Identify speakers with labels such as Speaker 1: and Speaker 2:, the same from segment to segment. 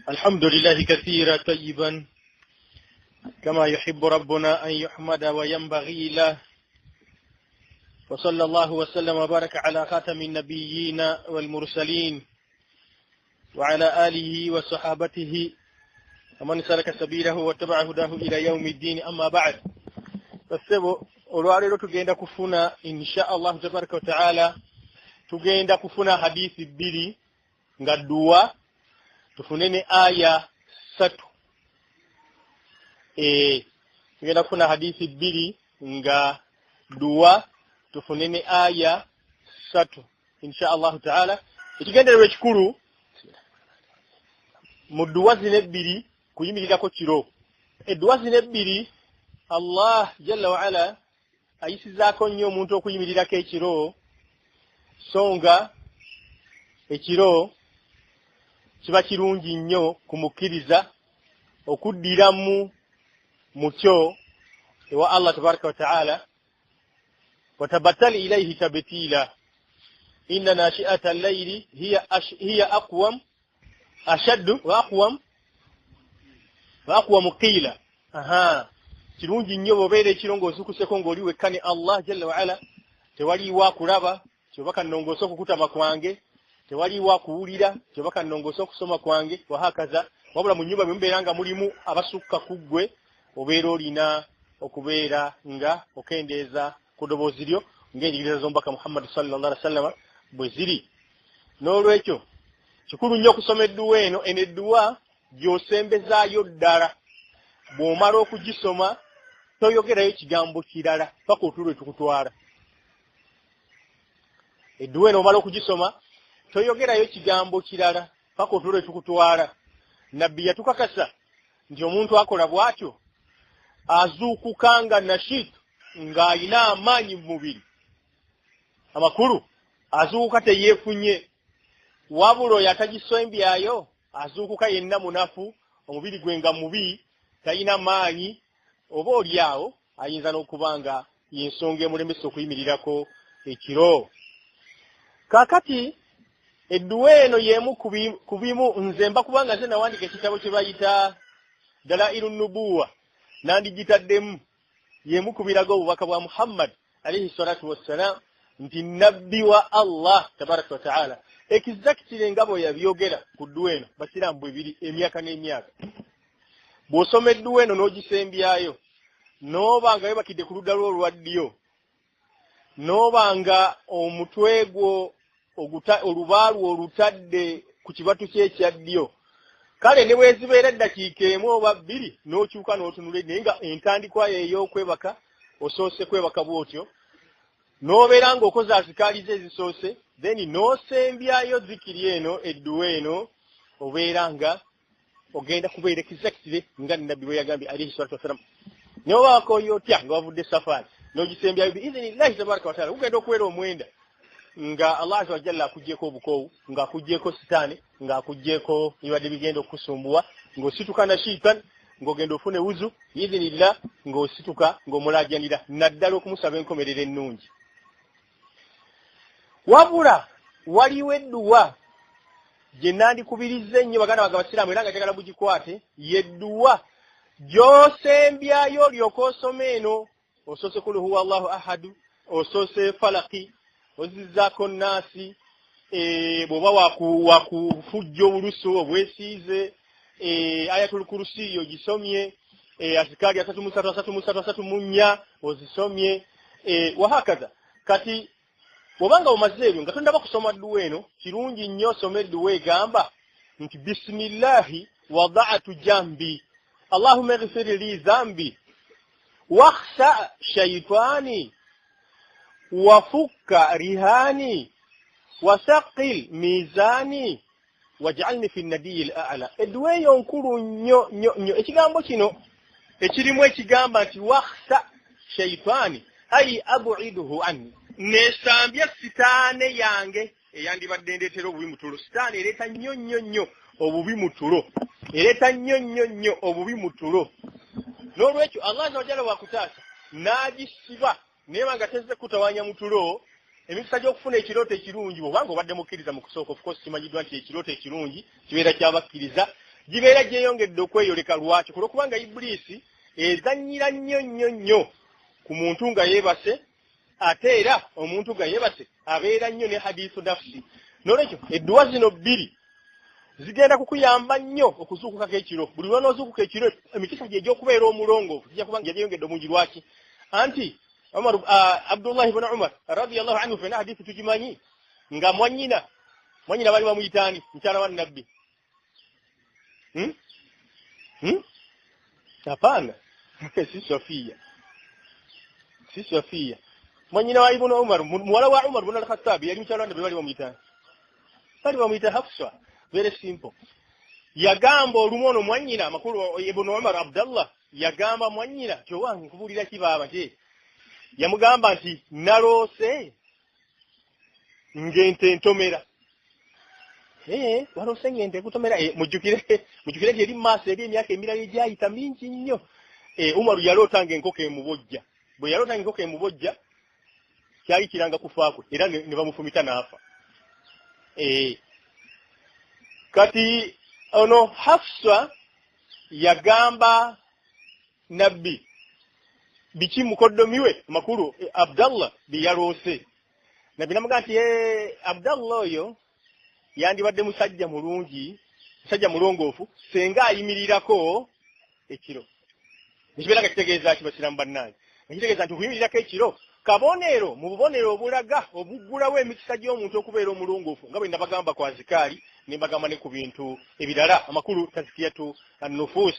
Speaker 1: الحمد لله كثيرا طيبا كما يحب ربنا أن يحمد وينبغي له، وصلى الله وسلم وبارك على خاتم النبيين والمرسلين وعلى آله وصحابته ومن سلك سبيله واتبع هداه إلى يوم الدين. أما بعد، فسبو olwalero tugenda kufuna insha Allah tabaraka wa taala, tugenda kufuna hadithi bbiri nga dua, tufunene aya 3. Tugenda kufuna hadithi bbiri nga dua, tufunene aya 3 insha Allah taala. Ekigendererwa ekikulu mu dua zino ebbiri kuyimirirako kiro. Edduwa zino ebbiri Allah jalla wa ala ayisizaako nnyo omuntu okuyimirirako ekiro, songa ekiro kiba kirungi nnyo kumukkiriza okuddiramu mutyo ewa Allah tabaraka wa taala. watabattali ilayhi tabtila, inna nashi'ata al-layli hiya aqwam ashaddu wa aqwam qila. Kirungi nnyo bobeera ekiro ng'ozukuseko ng'oli wekkane Allah jalla wa ala, tewaliiwa kulaba kyobaka nnongoosa okukutama kwange, tewaliiwa kuwulira kyobaka nnongoosa okusoma kwange, wahakaza. Wabula mu nnyumba mubeera nga mulimu abasukka ku ggwe, obeera olina okubeera nga okendeeza ku ddoboozi lyo ng'enjigiriza z'omubaka Muhammad sallallahu alaihi wasallam bwe ziri. N'olwekyo kikulu nnyo okusoma edduwa eno. Eno edduwa gy'osembezaayo ddala. Bw'omala okugisoma toyogerayo kigambo kirala paka otulo etukutwala. Edduwa eno omala okugisoma toyogerayo kigambo kirala paka otulo etukutwala. Nabbi yatukakasa nti omuntu akola bw'atyo azuukuka nga nashit, ng'alina amaanyi mu mubiri amakulu, azuukuka teyeefunye. Wabula oyo atagisembyayo azuukuka yenna munafu, omubiri gwe nga mubi, talina maanyi, oba oliawo ayinza n'okuba nga yensonga emulemesa okuyimirirako ekiro. Kaakati edduwa eno y'emu ku bimu nze mba kubanga nze nawandika ekitabo kye bayita Dalailu Nubuwa, nandigitaddemu y'emu ku biraga obubaka bwa Muhammad alayhi salatu wassalam nti nabbi wa Allah tabaraka wa taala. Exactly nga bwe yabyogera ku dduwa eno basiraamu bwe biri emyaka n'emyaka. Bw'osoma edduwa eno n'ogisembyayo, n'oba nga webakidde ku ludda lwo olwa ddyo, n'oba nga omutwe gwo olubaalu olutadde ku kibatu kye ekya ddyo, kale ne bwezibeera eddakiika emu oba bbiri n'okyuka n'otunula, naye nga entandikwa ey'okwebaka osoose kwebaka bw'otyo, n'obeera ng'okoze azikaaliza ezisoose, then n'osembyayo zikiri eno edduwa eno, obeera nga ogenda kubeera exactly nga Nabbi bwe yagambye alayhi salatu wassalam. N'obaako otya nga wavudde safaari n'ogisembyayo biiznillahi tabaraka wa taala, ugenda okubeera omwenda nga Allah azza wa jalla akugyeko obukoowu, ng'akugyeko sitaani, ng'akugyeko ibadde bigenda okukusumbuwa, ng'osituka na shiitan, ng'ogenda ofune wuzu biiznillah, ng'osituka ng'omulaajanira naddala okumusaba enkomerero ennungi. Wabula waliwo edduwa gye nandikubirizza ennyo baganda bange abasiraamu, era nga njagala mugikwate, yedduwa gy'osembyayo olyoka osoma eno. Osoose kul huwa Allahu ahadu, osoose falaki, ozizzaako nnaasi, bw'oba wakufujja obulusu obwesiize, ayatul kursiyo gisomye, azikaali 3 ozisomye, wahakaza. Kati bw'obanga omaze ebyo nga tondaba kusoma dduwa eno, kirungi nnyo osoma edduwa egamba nti bisimillahi wada'atu jambi Allahumma ighfir li dhanbi wakhsha shaytani wafukka rihani wasaqil mizani waj'alni fi an-nadiyil a'la. Edduwa eyo nkulu nnyo nnyo. Ekigambo kino ekirimu ekigamba nti wakhsha shaytani ay ab'iduhu anni, nesambya sitaane yange eyandibadde ndeetera obubi mu tulo. Sitaane ereeta nnyo nnyo nnyo obubi mu tulo, ereeta nnyo nnyo nnyo obubi mu tulo. N'olwekyo Allah azza wa jalla wakutaasa n'agisiba naye nga tezze kutawaanya mu tulo, emikisa gy'okufuna ekirooto ekirungi bw'obanga obadde mukkiriza mu kusooka. Of course kimanyiddwa nti ekirooto ekirungi kibeera kyabakkiriza, gibeera gyeyongedde okweyoleka lwaki kulwokubanga Iblisi ezannyira nnyo ku muntu nga yeebase ate era omuntu nga yeebase abeera nnyo ne hadithu nafsi n'olwekyo edduwa zino bbiri zigenda kukuyamba nnyo okuzuukukako ekiro buli lw'onoozuukuka ekiro emikisa gye egy'okubeera omulongoofu kijja kuba nga gyeyongedde omungi lwaki anti Abdullah ibn Umar radiyallahu anhu fena hadithi tugimanyi nga mwanyina bali bamuyitaani mukyala wa nabbi hapana si Sofia mwanyina wa ibn Umar muwala wa Umar ibn al-Khattab yali mukyala wa nabbi bali bamuyita Hafsa very simple yagamba olumono mwanyina makulu ibn Umar Abdullah yagamba mwanyina kyowange nkubulira kibaaba nti yamugamba nti naloose ngente ntomera walose ngente kutomera mujjukire eri maaso eri emyaka emirala egyayita mingi nnyo Umaru yalootanga enkoko emubojja bwe yalootanga enkoko emubojja kyali kiranga kufaakwe era ne bamufumita n'afa kati ono Hafsa yagamba nabbi biki mukoddomiwe makulu Abdallah biyaloose nabbi namugamba nti Abdallah oyo yandibadde musajja mulungi musajja mulongoofu senga ayimirirako ekiro nekibeera nga kitegeeza kibasiramu bannange nekitegeeza nti okuyimirirako ekiro kabonero mu bubonero obulaga obuggulawo emikisa gy'omuntu okubeera omulongoofu nga bwe nabagamba ku azikaali ne mbagamba ne ku bintu ebirala amakulu tazkiyatu an-nufus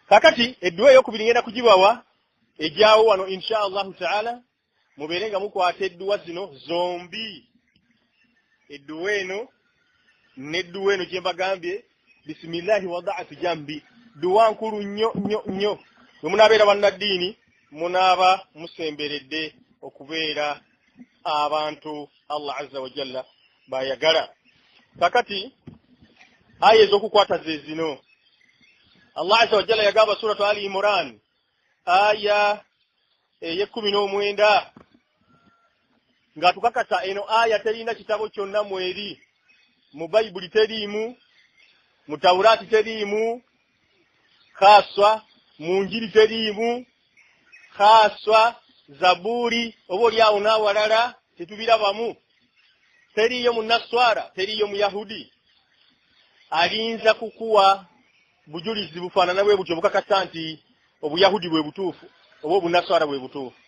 Speaker 1: kakati edduwa ey'okubiri ngenda kugibawa ejaawo wano insha Allahu taala mubeere nga mukwata edduwa zino zombi edduwa eno n'edduwa eno gye mbagambye bisimillahi wada'atu jambi duwa nkulu nnyo bwe munaabeera bannaddiini munaaba musemberedde okubeera abantu Allah azza wa jalla bayagala kakati aya ez'okukwata ze zino Allah azza wa jalla yagamba suratu Ali Imran aya ey'19 nga tukakasa eno aya terina kitabo kyonna mweri mu Bayibuli teriimu mu Tawurati teriimu khaswa mu Njiri teriimu khaswa Zaburi oba olyawo n'awalala tetubirabamu teriyo mu Naswara teriyo mu Yahudi alinza kukuwa bujulizi bufaanana bwe butyo bukakasa nti obuyahudi bwe butuufu oba obunaswara bwe butuufu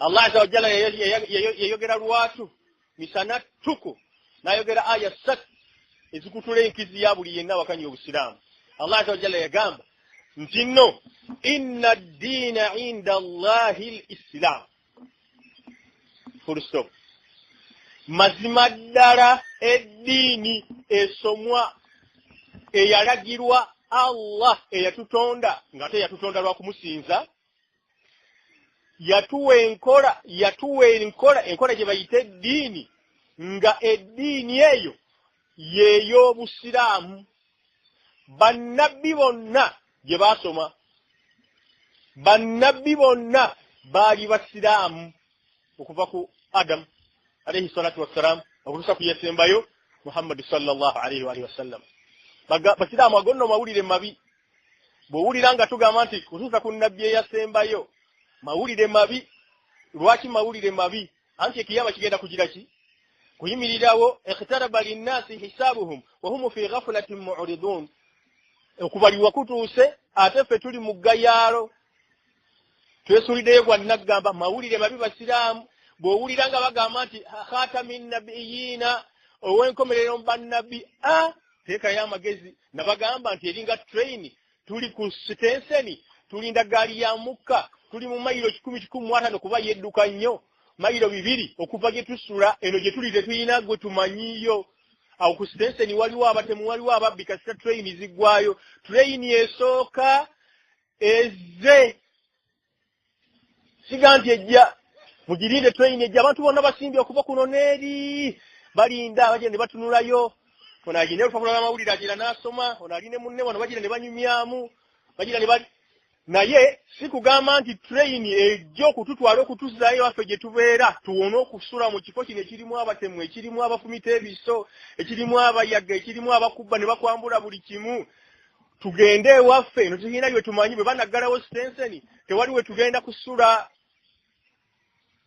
Speaker 1: Allah azza wa jalla yayogera lwatu misana tuku nayogera aya 3 ezikutula enkizi ya buli yenna wakanya obusiraamu Allah azza wa jalla yagamba nti nno inna ad-diina inda Allahi al-Islam full stop mazima ddala eddiini esomwa eyalagirwa Allah eyatutonda nga ate yatutonda lwa kumusinza yatuwa enkola gye bayita eddiini nga eddiini eyo yeey'obusiraamu bannabbi bonna gye baasoma bannabbi bonna baali basiraamu okuva ku Adamu alayhi salatu wassalam okutuusa ku yasembayo Muhammad sallallahu alayhi wa sallam basiraamu agonno mawulire mabi bw'owulira nga tugamba nti kutuusa ku nnabbi eyasembayo mawulire mabi lwaki mawulire mabi anti ekiyama kigenda kugira ki kuyimirirawo ikhtaraba linnasi hisabuhum wa hum fi ghaflatin mu'ridun okubaliwa kutuuse ate ffe tuli mu ggayaalo twesuuliddeyo gwa nagamba mawulire mabi basiraamu bw'owulira nga bagamba nti khatamin nabiyina ow'enkomerero mu bannabbi teekayo amagezi nabagamba nti eringa train tuli ku sitenseni tulinda gaali ya mukka tuli mu mayiro 1,150 kuba yedduka nnyo mayiro 2 okuva gye tusula eno gye tuli tetuyina gwe tumanyiyo awo ku sitenseni waliwo abatemu waliwo ababbi kasita train ziggwayo train esooka eze siga nti ejja mugirinde train ejja abantu bonna basimbye okuva kuno neeri balinda abajja ne batunulayo ono agenda olupapula lw'amawulire agira n'asoma ono aline munne wano bagira ne banyumyamu bagira ne bali naye sikugamba nti train ejjo kututwala okutuzaayo waffe gye tubeera tuwone okusula mu kifo kino ekirimu abatemu ekirimu abafumita ebiso ekirimu abayaga ekirimu abakubba ne bakwambula buli kimu tugende ewaffe no tulina bye tumanyi bwe banaggalawo stenseni tewali we tugenda kusula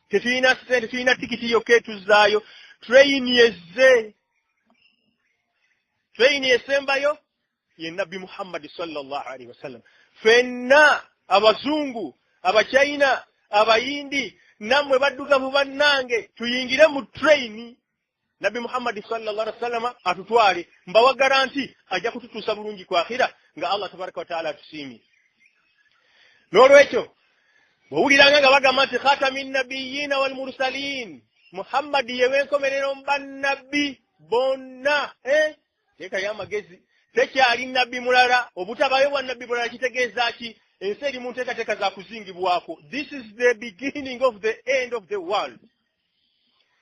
Speaker 1: tetulina sente tetulina tikiti yokka etuzaayo train esembayo ye nabbi Muhammad sallallahu alaihi wasallam fenna abazungu abachina abayindi namwe baddugavu bannange tuyingire mu train nabbi Muhammad sallallahu alaihi wasallam atutwale mbawa garanti ajja kututuusa bulungi kwa akhira nga Allah tabaraka wa taala atusiimi n'olwekyo bw'owuliranga nga bagamba nti khatamin nabiyyiina wal mursaliin Muhammad yewe enkomerero mu bannabbi bonna teeka y'amagezi tekyali nabbi mulala obutabayo bwa nabbi mulala kitegeeza ki ensi eri mu nteekateeka za kuzingibwako. This is the beginning of the end of the world.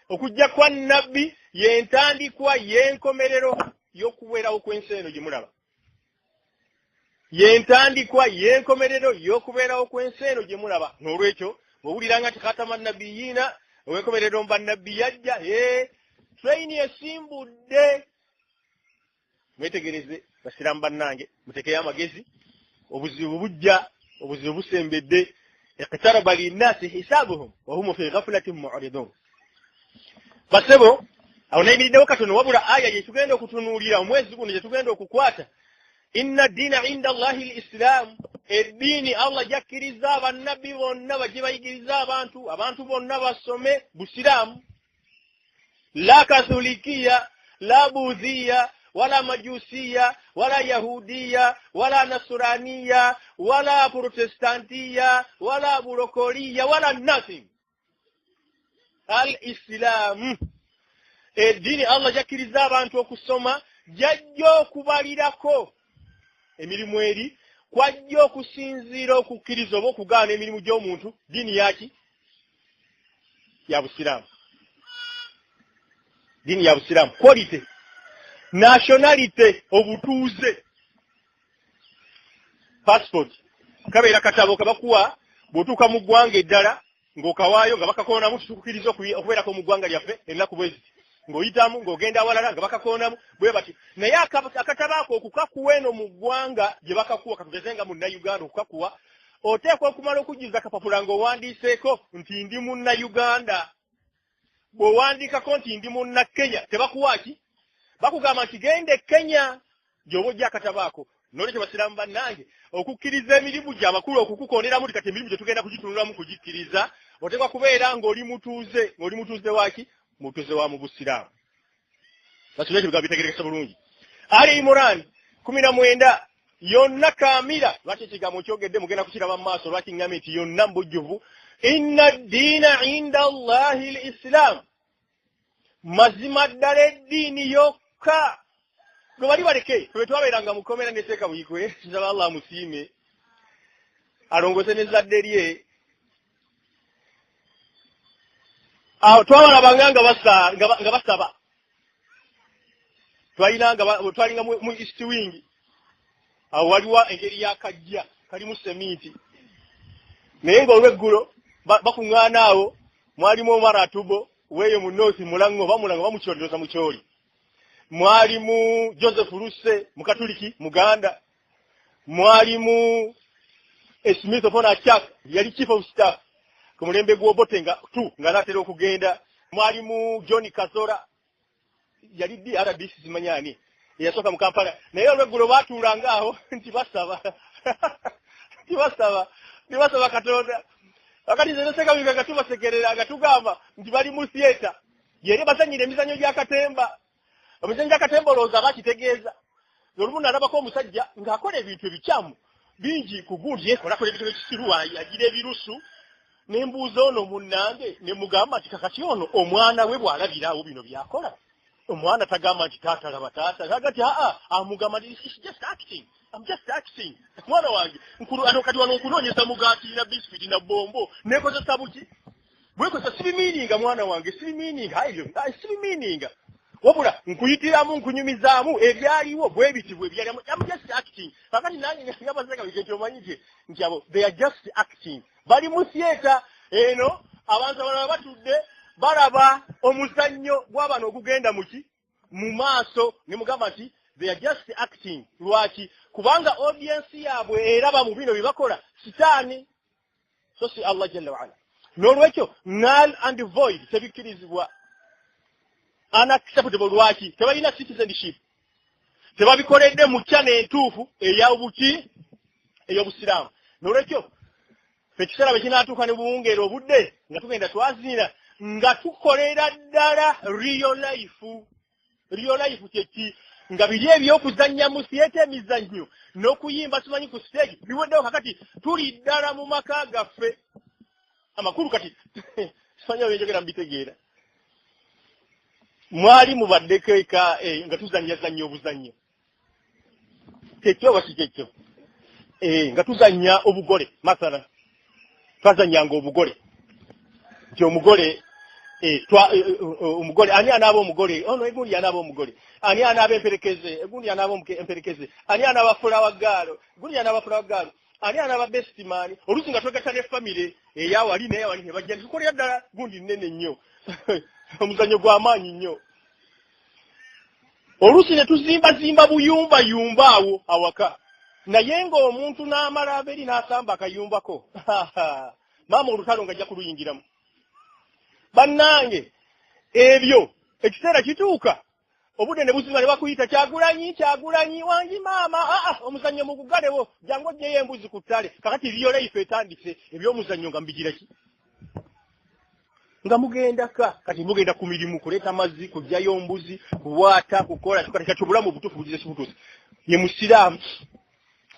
Speaker 1: Okujja kwa nabbi yentandikwa yenkomerero y'okubeerawo kw'ensi eno gye mulaba. Yentandikwa yenkomerero y'okubeerawo kw'ensi eno gye mulaba. N'olwekyo bw'owuliranga nti khataman nabiyyiina ow'enkomerero mu bannabbi yajja train esimbudde. Mwetegereze basiramu bannange mutekeyo amagezi obuzibu bujja obuzibu busembedde iqtaraba linnasi hisabuhum wa hum fi ghaflatin mu'ridun. Basebo awo nayimiriddewo katono wabula aya gye tugenda okutunuulira omwezi guno gye tugenda okukwata inna ddiina inda Allahi al-Islam eddiini Allah jakkiriza abannabbi bonna bajje bayigiriza abantu bonna basome busiraamu la katolikiya la buudhiya ولا مجوسية ولا يهودية ولا نصرانية ولا بروتستانتية ولا بروكولية ولا nothing. الإسلام الدين الله jakiriza abantu okusoma jajjo okubalirako emirimu eri kwajjo okusinziira okukkiriza oba okugaana emirimu gy'omuntu dini yaki ya busiraamu. Dini ya busiraamu quality nationality obutuuze passport kabeera katabo kabakuwa bwotuuka mu ggwanga eddala ng'okawaayo nga bakakoonamu tutukukiriza okubeerako mu ggwanga lyaffe ennaku bwezi ng'oyitamu ng'ogenda awalala nga bakakoonamu bwe bati naye akatabo ako okukakuwa eno mu ggwanga gye bakakuwa katugeze nga munnayuganda okukakuwa oteekwa okumala okujjuza akapapula ng'owandiiseeko nti ndi munnayuganda. Bw'owandiikako nti ndi munnakenya tebakuwaaki bakugamba nti gende Kenya gy'oba ojja akatabaako. N'olwekyo basiraamu bannange okukkiriza emirimu gy'abakulu okukukooneramu kati emirimu gye tugenda kugitunulamu kugikkiriza oteekwa kubeera ng'oli mutuuze waaki mutuuze wa mu busiraamu. Basiraamu ebigambo bitegerekesa bulungi. Ali Imran 19 yonna kaamira lwaki ekigambo kyogedde mugenda kukiraba mu maaso lwaki ngambye nti yonna mbujjuvu inna ddiina inda Allahi al-Islam mazima ddala eddiini yokka gwe bali baleke bwe twabeeranga mukomera neteeka buyikwe nsaba Allah musiime alongose n'ezzadde lye awo twabalabanga nga basaba twalinga mu East Wing awo waliwo engeri y'akajja kalimu seminti naye ng'olweggulo bakuŋŋaana awo mwalimu Omar Atubo weeyo mu North Mulango bamukyondoza mu kyoli mwalimu Joseph Russe mu Katoliki Muganda mwalimu Smith Ofona Chak yali chief of staff ku mulembe gw'Obote nga natera okugenda mwalimu John Kasora yali DRDC zimanyani yasooka mu Kampala naye olweggulo baatuulanga awo nti basaba Katonda akati zeneseka nga tubasekerera nga tugamba nti bali mu theater yeri basanyira emizanyo gy'akatemba omuzanyo gy'akatemba olowooza bakitegeeza olumu nalabako omusajja ng'akola ebintu ebikyamu bingi ku gundi yeekolakola ebintu ekisiru agira ebirusu n'embuuza ono munnange ne mugamba nti kakati ono omwana we bw'alabiraawo bino byakola omwana tagamba nti taata laba taata agati amugamba nti I'm just acting. Mwana wange kati wano nkunoonyeza mugaati na biscuit na bombo nekozesa buki bwekozesa sibimiininga mwana wange sibimiininga sibimiininga wabula nkuyitiramu nkunyumizaamu ebyaliwo bwe bitibwe byalimu. I'm just acting. Kakati nange ngabazeka bikete omanyije nti abo they are just acting. Bali mu theater eno abantu abalala batudde balaba omuzannyo gw'abano ogugenda muki mu maaso ne mugamba nti they are just acting. Lwaki? Kubanga audience yaabwe eraba mu bino bibakola sitaani. So si Allah jalla wa ala. N'olwekyo null and void tebikkirizibwa. Unacceptable. Lwaki? Tebalina citizenship. Tebabikoledde mu kyana entuufu ey'obuki ey'obusiraamu. N'olwekyo ekiseera bwe kinaatuuka ne buwungeera obudde nga tugenda twazina nga tukolera ddala real life. Real life kyeki nga biri ebyokuzannya mu theatre emizannyo n'okuyimba simanyi ku stage biweddewo kakati tuli ddala mu maka gaffe amakulu kati simanyi obenjogera mbitegeera. Mwali mubaddeko eka nga tuzannya obuzannyo kyekyo oba si kyekyo nga tuzannya obugole masala twazannyanga obugole nti omugole omugole ani anaaba omugole ono egundi anaaba omugole ani anaaba emperekeze egundi anaaba emperekeze ani anaaba fulawa gaalo egundi anaaba fulawa gaalo ani anaaba best man olusi nga twegata ne family eyawali neyawali ne bajja tukolera ddala gundi nnene nnyo omuzannyo gw'amaanyi nnyo. Olusi ne tuzimba buyumba awo awaka naye ng'omuntu n'amala aberi n'asamba akayumbako maama olutalo ng'ajja kuluyingiramu. Bannange ebyo ekiseera kituuka obudde ne buzima ne bakuyita Kyagulanyi wangi maama omuzannyo mugugalewo jangu ojjeyo embuzi ku ttale. Kakati liyo life etandise ebyomuzannyo nga mbigira ki nga mugendaka kati mugenda ku mirimu kuleeta mazzi kujjayo mbuzi kuwaata kukola kati obulamu obutuufu bugize kibutuusa ye musiraamu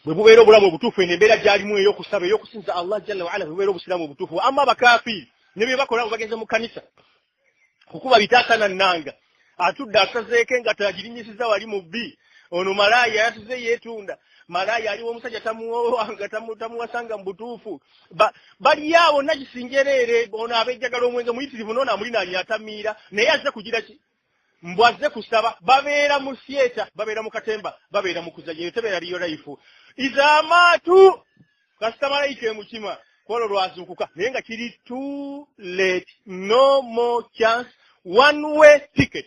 Speaker 1: bwe bubeera obulamu obutuufu enembeera gyalimu ey'okusaba ey'okusinza Allah jalla wa ala bubeera obusiraamu obutuufu. Amma abakaafiiri ne bye bakola bagenze mu kanisa kukuba bitaasana nnanga atudde asazeeko engata agirinyisiza wali mu bbi ono malaaya yatuze yeetunda malaaya aliwo omusajja tamuwasanga mu butuufu bali awo nagisinjereere ono abejjagala omwenge muyitirivu noona amulina alyatamiira naye azze kugira ki mbw azze kusaba. Babeera mu theatre babeera mu katemba babeera mu kuzajja tebeera liyo life izamaatu kasita malayika emukima kwolwo lwazuukuka naye nga kiri too late. No more chance, one way ticket.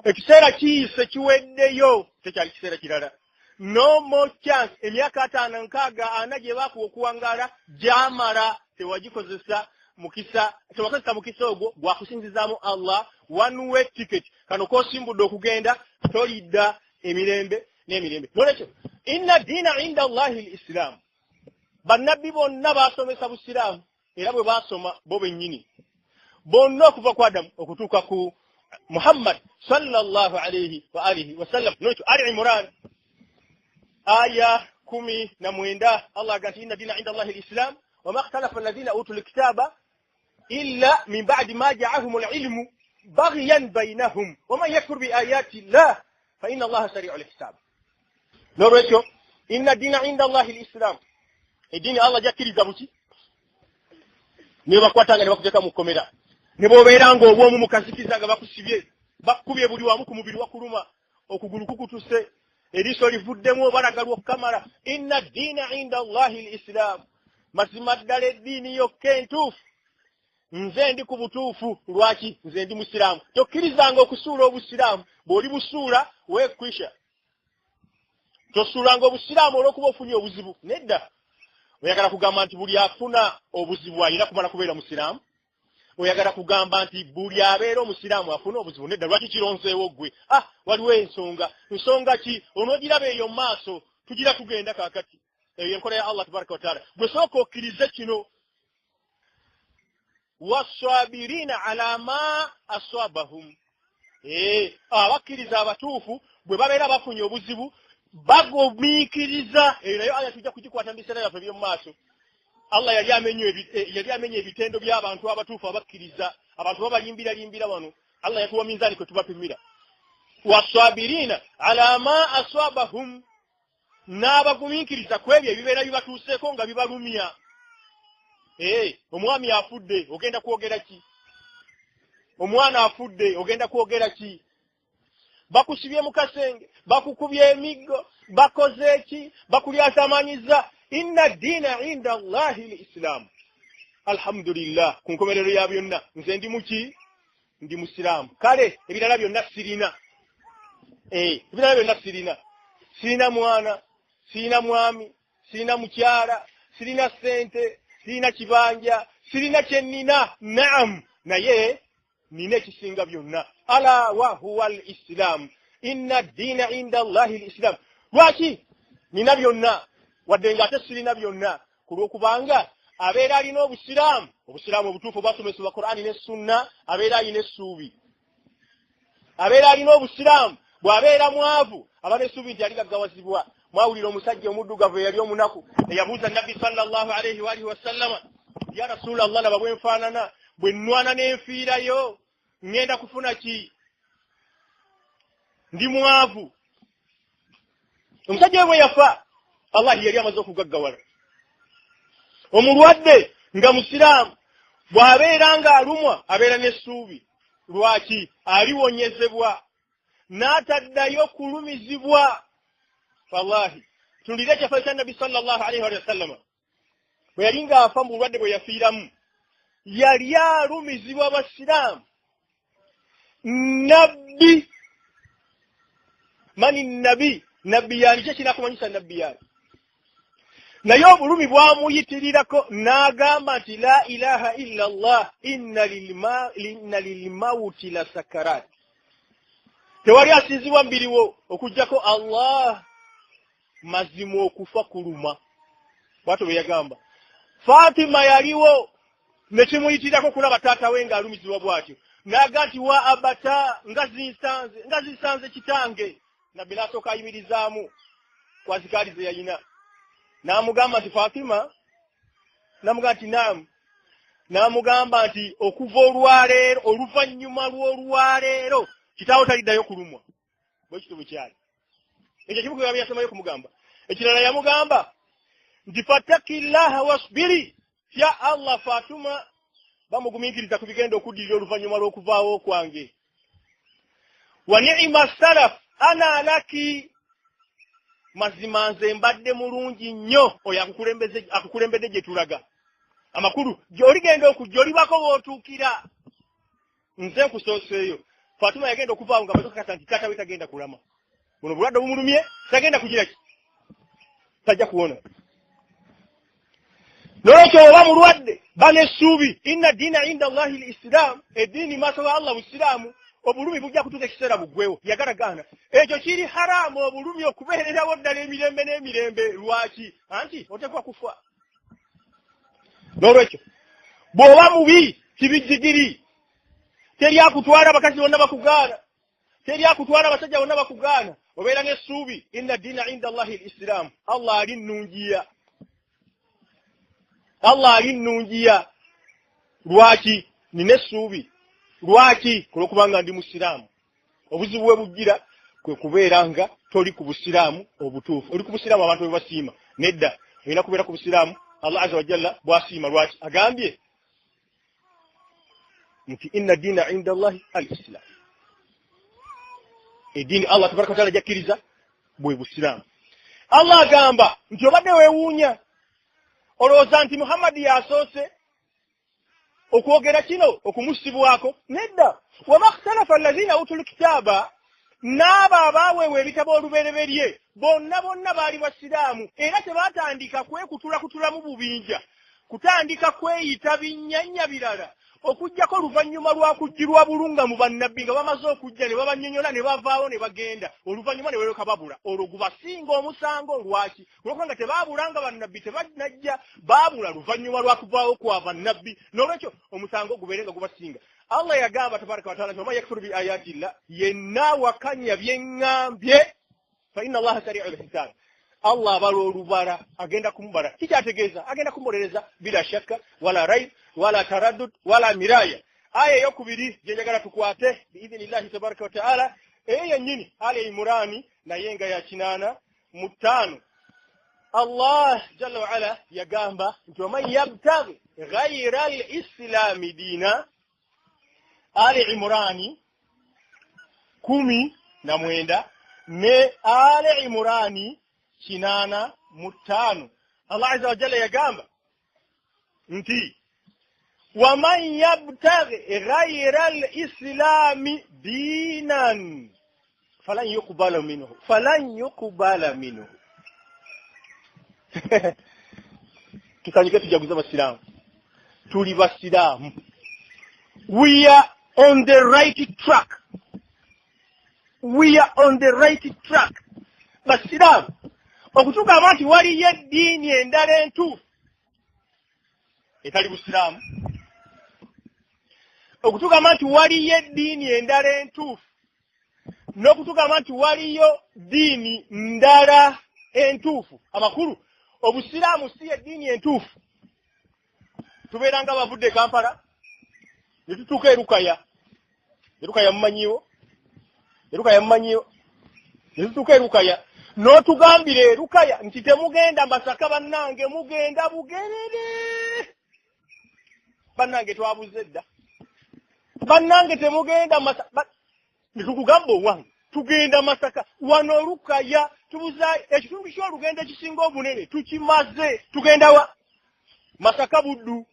Speaker 1: Ekiseera kiyise kiweddeyo tekyali kiseera kirala. No more chance. Emyaka 5 6 4 gye baakuwa okuwangaala gyamala tewagikozesa mukisa tewakozesa mukisa ogwo gwakusinzizaamu Allah. One way ticket. Kano kosimbudde okugenda tolidda emirembe n'emirembe. Nolwekyo inna diina inda Allahi al-Islam. Bannabbi bonna baasomesa busiraamu era bwe baasoma bo bennyini bonna okuva ku Adamu okutuuka ku Muhammad sallallahu alayhi wa alihi wa sallam. Nolwekyo Ali Imran aya 19 Allah agamba inna diina inda Allahi al-Islam wa ma ikhtalafa alladhina utul kitaba illa min ba'di ma ja'ahum al-ilmu baghyan baynahum wa man yakfur bi ayati Allah fa inna Allaha sari'ul hisab. Nolwekyo inna diina inda Allahi al-Islam edini Allah jakkiriza buki ne bakwatanga ne bakujeka mu komera ne bobeera nga obwomu mukazikiza nga bakusibye bakubye buli wamu ku mubiri wakuluma okugulu kukutuse eriso livuddemu obalagalwa okukamala. Inna diina inda Allahi al-Islam. Mazima ddala eddiini yokka entuufu nze ndi ku butuufu. Lwaki? Nze ndi musiraamu. Tokkirizanga okusuula obusiraamu bw'oli busuula weekwisha. Tosuulanga obusiraamu olw'okuba ofunye obuzibu. Nedda. Oyagala kugamba nti buli afuna obuzibu alina kumala kubeera musiraamu? Oyagala kugamba nti buli abeera omusiraamu afuna obuzibu? Nedda. Lwaki kironzeewo ggwe? Waliwo ensonga ki? Onoogiraba eyo mu maaso tugira tugenda kaakati. Eyo enkola ya Allah tabaraka wa taala. Gwe sooka okkirize kino. Waswabirina ala ma aswabahum. Abakkiriza abatuufu bwe babeera bafunye obuzibu bagomiikiriza. Eyo nayo aya tujja kugikwata mu biseera byaffe by'omu maaso. Allah yali amenye ebitendo by'abantu abatuufu abakkiriza. Abantu babalimbira wano. Allah yatuwa minzaani kwe tubapimira. Waswabirina ala ma aswabahum. N'abagumiikiriza ku ebyo ebibeera bibatuuseeko nga bibalumya. Omwami afudde ogenda kwogera ki? omwana afudde ogenda kwogera ki? Bakusibye mu kasenge, bakukubye emiggo, bakoze ki? Bakulyasamanyiza. Inna dina inda Allahi al-Islam. Alhamdulillah, ku nkomerero ya byonna nze ndi muki? Ndi Musiramu. Kale ebirala byonna sirina. Ebirala byonna sirina. Sirina mwana, sirina mwami, sirina mukyala, sirina sente, sirina kibanja, sirina kyennina. Naam, naye nina ekisinga byonna. Ala wa huwa al-Islam. Inna dina inda Allahi al-Islam. Lwaki nina byonna wadde nga ate sirina byonna? Kulwokubanga abeera alina obusiraamu obutuufu bwasomesebwa Qur'ani ne Sunna, abeera alina essuubi. Abeera alina obusiraamu bw'abeera mwavu aba n'essuubi nti aligaggawazibwa. Mwawulira omusajja omuddugavu eyali omunaku eyabuuza Nabbi sallallahu alayhi wa alihi wasallama, ya Rasulallah, laba bwe nfaanana, bwe nnwana n'enfiirayo ngenda kufuna ki? Ndi mwavu. Omusajja bwe yafa, Allah yali amaze okugaggawala. Omulwadde nga Musiraamu bw'abeera nga alumwa abeera n'essuubi. Lwaki? Aliwonyezebwa n'ataddayo kulumizibwa. Wallahi tulire kyafa kya Nabbi sallallahu alayhi wa sallam bwe yali nga afa mu bulwadde bwe yafiiramu, yali alumizibwa Abasiraamu. Nabbi mani nabi, nabbi yali kye kinakumanyisa nabbi yali. Naye obulumi bwamuyitirirako n'agamba nti la ilaha illa Allah inna lilmauti la sakarat. Tewali asinzibwa mbiriwo okujjako Allah, mazima okufa kuluma. Bw'atyo bwe yagamba. Fatima yaliwo ne kimuyitirako kulaba taata we ng'alumizibwa bw'atyo. N'aga nti wa abata nga zinsanze kitange. Nabbi n'asooka ayimirizaamu kwazikaalize yayina. N'amugamba nti Fatima, n'amugamba nti naamu. N'amugamba nti okuva olwaleero, oluvannyuma lw'olwaleero kitaawo taliddayo kulumwa. Bwe kityo bwe kyali. Ekyo kimu kwe yasemayo kumugamba. Ekirala yamugamba nti fattakillaha wasbiri, ya Allah Fatuma bamugumiikiriza ku bigenda okuddirira oluvannyuma lw'okuvaawo kwange. Wa ni'ma salaf ana laki, mazima nze mbadde mulungi nnyo oyo akukulembedde gye tulaga. Amakulu gy'oligenda okujja olibako bw'otuukira. Nze nkusooseeyo. Fatuma yagenda okuvaawo nga bazokakasa nti taata we tagenda kulama. Buno bulwadde bumulumye, tagenda kugira ki? Tajja kuwona. Nolwekyo oba mulwadde bane essuubi. Inna dina inda Allahi al-Islam. Eddiini maaso ga Allah Busiraamu. Obulumi bujja kutuuka ekiseera buggwewo. Yagalagaana ekyo kiri haramu, obulumi okubeererawo ddala emirembe n'emirembe. Lwaki? Anti otekwa kufa. Nolwekyo bw'oba mubi kibijjigiri, teri akutwala abakazi bonna bakugaana, teri akutwala abasajja bonna bakugaana, obeera n'essuubi. Inna dina inda Allahi al-Islam. Allah alinnungiya. Allah alinnungiya. Lwaki? Nina essuubi. Lwaki? Kulwokubanga ndi Musiraamu. Obuzibu bwe bujjira kwe kubeera nga toli ku Busiraamu obutuufu. Oli ku Busiraamu abantu bwe basiima. Nedda, olina kubeera ku Busiraamu Allah azza wa jalla bw'asiima. Lwaki? Agambye nti inna dina inda Allahi al-Islam. Eddiini Allah tabaraka wa taala jakkiriza bwe Busiraamu. Allah agamba nti obadde weewuunya olowooza nti Muhammad yasoose okwogera kino okumusibwako. Nedda. Wama ikhtalafa allazina utul kitaba, n'abo abaaweebwa ebitabo olubereberye bonna baali Basiraamu, era tebaatandika kwekutulakutulamu bubinja, kutandika kweyita binnyanya birala okujjako oluvannyuma lwa kujjirwa bulunga mu bannabbi nga bamaze okujja ne babanyonyola ne bavaawo ne bagenda, oluvannyuma ne weeroka babula. Olwo gubasinga omusango. Lwaki? Olwokubanga tebaabulanga bannabbi, tebanajja baabula luvannyuma lwa kuvaawo kwa bannabbi. N'olwekyo omusango gubeere nga gubasinga. Allah yagamba tabaraka wa taala nti waman yakfuru bi ayatillah, yenna wakanya byeŋŋambye fa inna Allaha sari'ul hisaab. Allah abala olubala agenda kumubala. Kikyategeeza agenda kumulereza bila shakka wala raib wala taraddud wala miraya. Aya eyokubiri gye njagala tukwate biidhnillahi tabaraka wa taala, eyo yennyini Aya Imurani naye nga ya 85. Allah jalla wa ala yagamba nti waman yabtaghi ghayra al-islami diina, Ali Imran 19 ne Ali Imran 85. Allah azza wa jalla yagamba nti وَمَنْ يَبْتَغِ غَيْرَ الْإِسْلَامِ دِينًا فَلَنْ يُقْبَلَ مِنْهُ Tusanyike tujaguza Basilamu. Tuli Basilamu. We are on the right track. We are on the right track. Basilamu. Okutuka abantu waliyo eddiini endala entuufu etali Busilamu. Okutugamba nti waliyo eddiini endala entuufu n'okutugamba nti waliyo ddiini ndala entuufu. Amakulu Obusiraamu si eddiini entuufu. Tubeera nga bavudde Kampala ne tutuuka Erukaya mumanyiwo ne tutuuka Erukaya n'otugambira Erukaya nti temugenda Masaka bannange mugenda Bugerere. Bannange twabuze dda. Bannange temugenda Masaka nitukugamba owange tugenda Masaka wano Lukaya tubuza ekitundu ky'olugendo ekisinga obunene tukimaze tugenda wa Masaka Buddu.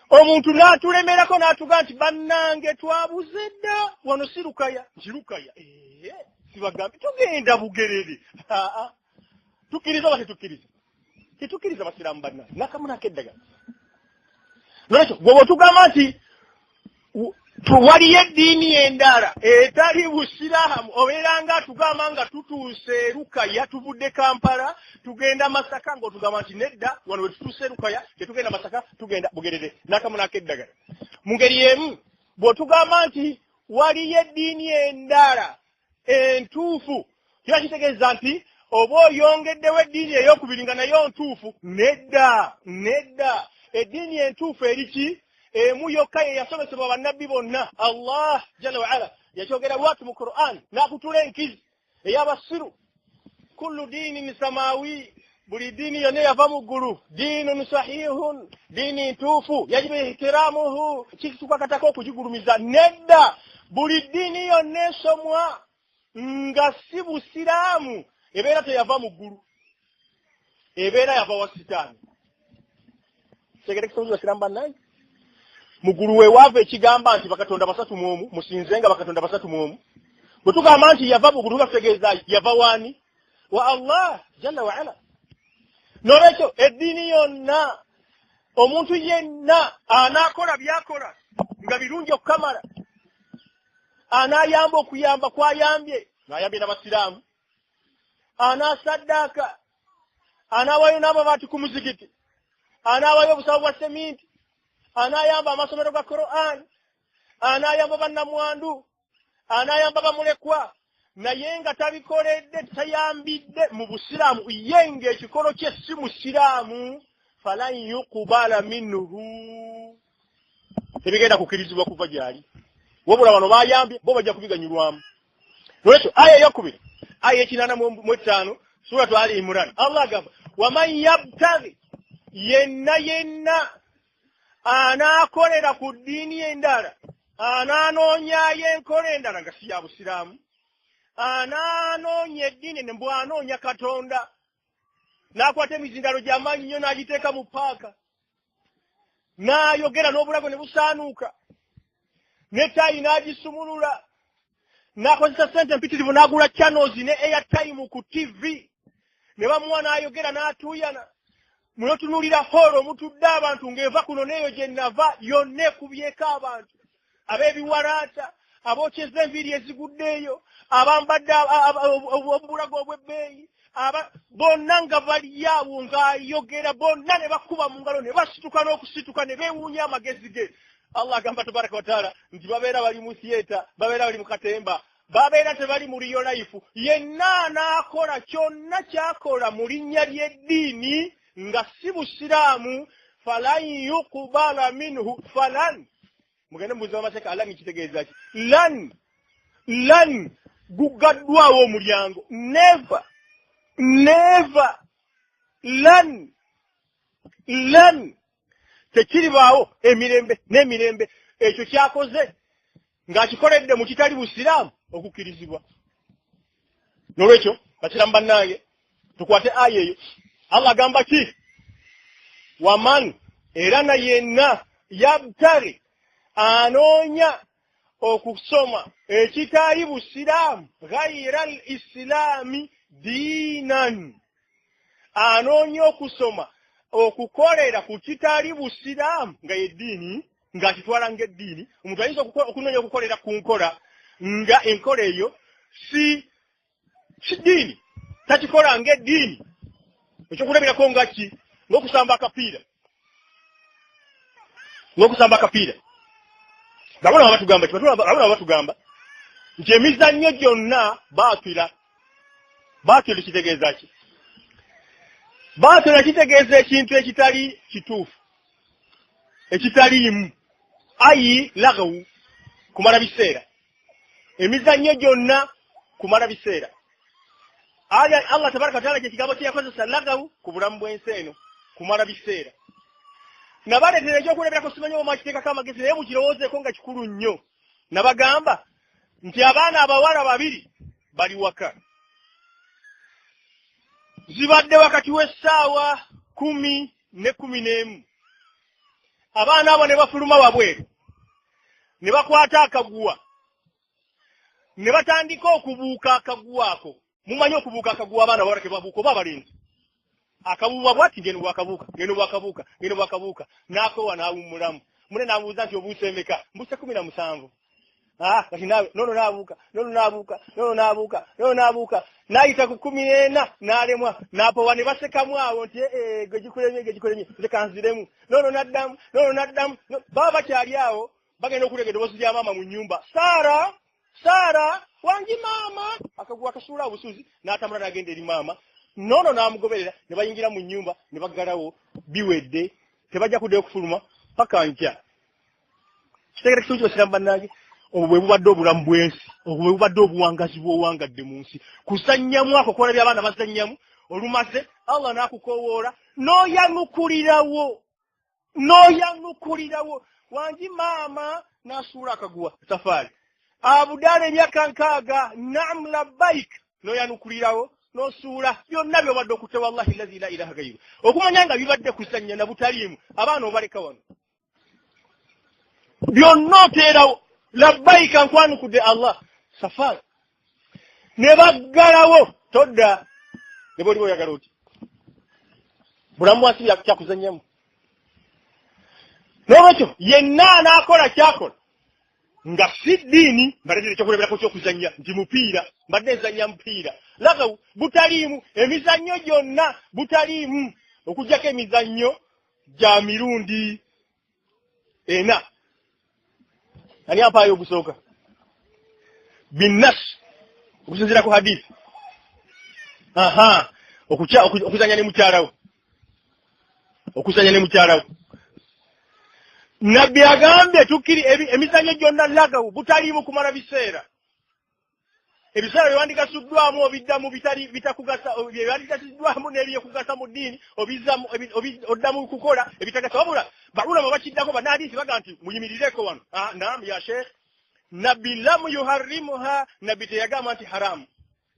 Speaker 1: Omuntu n'atulemerako n'atuga nti bannange twabuze dda wano si Lukaya Lukaya sibagambi tugenda Bugerere. Tukkiriza oba tetukkiriza Basiraamu bannange nakamunako eddagala. Nolwekyo bw'oba tugamba nti waliyo eddiini endala etali Busiraamu obeera nga tugamba nga tutuuse Lukaya tuvudde Kampala tugenda Masaka ng'otugamba nti nedda wano we tutuuse Lukaya tetugenda Masaka tugenda Bugerere n'akamunako eddagala. Mu ngeri emu bw'otugamba nti waliyo eddiini endala entuufu kiba kitegeeza nti oba oyongeddewo eddiini ey'okubiri nga nayo ntuufu. Nedda eddiini entuufu eriki emu yokka ye yasomesebwa bannabbi bonna. Allah jalla wa ala yakyogera bw'ati mu Qur'an n'akutula enkizi ey'abasiru. Kullu diinin samawi, buli diini yonna yava mu ggulu. Diinun sahihun, diini ntuufu yajibu ihtiramuhu, kitukakatako okugigulumiza. Nedda buli diini yonna esomwa nga si Busiraamu ebeera teyava mu ggulu, ebeera yava wa Sitaani. Segere kisonzi Basiraamu bannange mugulu we wava ekigamba nti bakatonda basatu mu omu musinzenga bakatonda basatu mu omu. Bwe tugamba nti yava mugulu bategeeza yava wani wa Allah jalla wa ala. Nolwekyo eddiini yonna omuntu yenna anaakola byakola nga birungi okukamala, anaayamba okuyamba kwayambye n'ayambye n'Abasiraamu, anaasaddaaka, anaawayo n'amabaati ku muzigiti, anaawayo obusawo bwa seminti, anayamba amasomero ga Qur'an, anayamba bannamwandu, anayamba bamulekwa, naye nga tabikoledde tayambidde mu Busiraamu yenge ekikolo kye si Musiraamu, falan yuqbala minhu, tebigenda kukirizibwa kuva gyali. Wabula bano bayambye bo bajja kubiganyulwamu. Lwekyo aya eyokubiri aya 85 suratu Ali Imran Allah agamba waman yabtaghi yenna anaakolera ku ddiini endala, anaanoonyayo enkola endala nga si ya Busiraamu, anaanoonya eddiini ne bw'anoonya Katonda n'akwata emizindalo gy'amaanyi nnyo n'agiteeka mu paaka, n'ayogera n'obulago ne busaanuuka, n'ettaayi n'agisumulula, n'akozesa ssente mpitirivu n'agula channels ne airtime ku TV, ne bamuwa n'ayogera n'atuuyana. Munotunulira holo mutudde abantu ng'eva kuno n'eyo gye nava yonna ekubyeko abantu, ab'ebiwalaata, abokyeza enviiri eziguddeeyo, abambadde obulago obw'ebbeeyi, bonna nga bali awo ng'ayogera, bonna ne bakuba mu ngalo ne basituka n'okusituka ne beewuunya amagezi ge. Allah agamba tabaraka wa taala nti babeera bali mu theater, babeera bali mu katemba, babeera tebali mu real life. Yenna anaakola kyonna kyakola mu linnya ly'eddiini nga si Busiraamu, falan yuqbala minhu. Falan mugende mubuuza amateeka lan kitegeeza ki? Lan gugaddwawo omulyango. Never lan tekiribaawo emirembe n'emirembe ekyo kyakoze ng'akikoledde mu kitali busiraamu okukkirizibwa. Nolwekyo bakiramu bannange tukwate aya eyo. Allah agamba ki? Waman era na yenna yabtari anoonya okusoma ekitali busiraamu ghayra al-islaami diinan, anoonya okusoma okukolera ku kitali busiraamu nga yeddiini ng'akitwala ng'eddiini. Omuntu ayinza okunoonya okukolera ku nkola nga enkola eyo si ddiini, takikola ng'eddiini. Ekyokulabirako nga ki? Ng'okusamba akapiira. Abana batugamba nti emizannyo gyonna baatira. Baatira kitegeeza ki? Baatira kitegeeza ekintu ekitali kituufu, ekitaliimu, ayi lagawu, kumala biseera. Emizannyo gyonna kumala biseera. Allah tabaraka wa taala ekigambo kye yakozesa lagawu ku bulamu bw'ensi eno, kumala biseera. Nabaleetera ekyokulabirako simanyi oba mwakiteekako amagezi naye mukirowoozeeko nga kikulu nnyo. Nabagamba nti abaana abawala 2 bali waka. Zibadde wakati w'essaawa 10 ne 11. Abaana abo ne bafuluma wabweru, ne bakwata akaguwa, ne batandika okubuuka akaguwa ako. Mumanyi okubuuka akaguwa abaana bawala ke babuuka oba abalenzi? Akabuuba bwati ngeno bwakabuuka n'akowa n'awummulamu. Mune n'abuuza nti obuuse emeka? Mbuuse 17. Kati nawe nono n'abuuka n'ayita ku 14 n'alemwa n'apowa ne basekamu awo nti gwe kanziremu. Nono n'addamu baba bakyali awo bagenda okulega eddoboozi lya maama mu nnyumba. Saara wangi maama. Akaguwa kasuula obusuuzi n'atambula n'agenda eri maama. Nono n'amugoberera ne bayingira mu nnyumba ne baggalawo biwedde, tebajja kuddayo kufuluma paka nkya. Kitegera kitu ky'osiramu bannange, obwo bwe bubadde obulamu bw'ensi, obwo bwe bubadde obuwangazi bw'owangadde mu nsi. Kuzannyamu ako kola by'abaana bazannyamu, olumaze Allah n'akukoowoola n'oyanukulirawo. Wangi maama n'asuula akaguwa safaari. Abudala emyaka 6, naam labbaik, n'oyanukulirawo n'osuula. Byonna byobadde okutte wallahi allazi la ilaha gayru. Okumanya nga bibadde kuzannya na butaliimu, abaana obaleka wano. Byonna oteerawo labbaika nkwanukudde Allah safaari. Ne baggalawo todda ne bw'oli oyagala oti. Bulamu bwansi kyakuzannyamu. N'olwekyo yenna anaakola kyakola nga si ddiini, mbadde ekyokuleberako ky'okuzannya nti mupiira, mbadde nzannya mupiira. Lagawu butaliimu, emizannyo gyonna butaliimu, okugyako emizannyo gya mirundi 4. Ani ampaayo ogusooka? Binnas, okusinziira ku hadithi. Okuzannya ne mukyalawo. Nabbi agambye tukiri emizannyo gyonna lagawu butaliimu kumala biseera. Ebiseera byewandikasuddwamu obiddamu bitali bitakugasa, byewandikasiddwamu n'ebyekugasa mu ddiini oddamu kukola ebitagasa. Wabula balulama bakiddako bannahadiisi baga nti muyimirireko wano. Naam ya sheekh, nabbi lamu yuharrimuha, nabbi teyagamba nti haramu.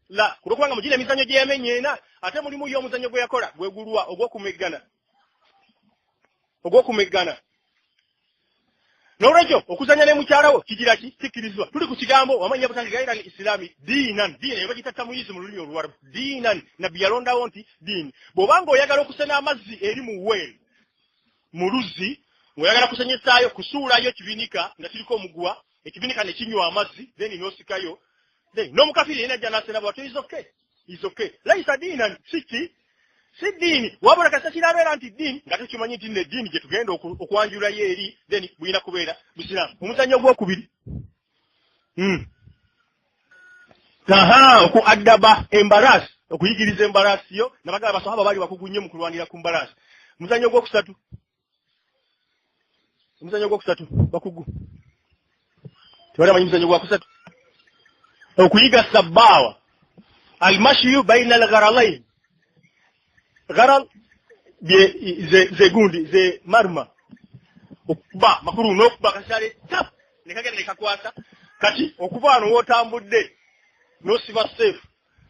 Speaker 1: La, kulokubanga mugina emizannyo gye yamenye ena, ate mulimu y'omuzannyo gwe yakola gwegulwa ogw'okumeggana. N'olwekyo okuzannya ne mukyalawo kigira ki? Kikkirizibwa. Tuli ku kigambo wamanya butangi gaira al-islami diinan, diina yabagita muyisi mu lulimi oluwarabu. Diinan, nabbi yalondawo nti diini. Bw'obanga oyagala okusena amazzi eri mu weel, mu luzzi, ng'oyagala kusenyesaayo, kusuulayo kibinika nga kiriko omuguwa, ekibinika ne kinywa amazzi, then n'osikayo, then n'omukafiri yena ajja n'asena bw'atyo, is okay. Laisa diinan, si ddiini. Wabula kasita kirabeera nti ddiini nga tukimanyi nti nno eddiini gye tugenda okwanjulayo eri, then bulina kubeera busiraamu. Omuzannyo ogwokubiri, oku addaba embalaasi, okuyigiriza embalaasi yo, nabagala basahaba baali bakugu nnyo mu kulwanira ku mbalaasi. Omuzannyo ogwokusatu bakugu. Tewali amanyi omuzannyo gwakusatu. Okuyiga sabbaawa, almashyu baina algharalayn. Gharal ze gundi ze marma, okuba makulu n'okuba kasale tap nekagenda nekakwata kati okuba ano wotambudde n'osiba safe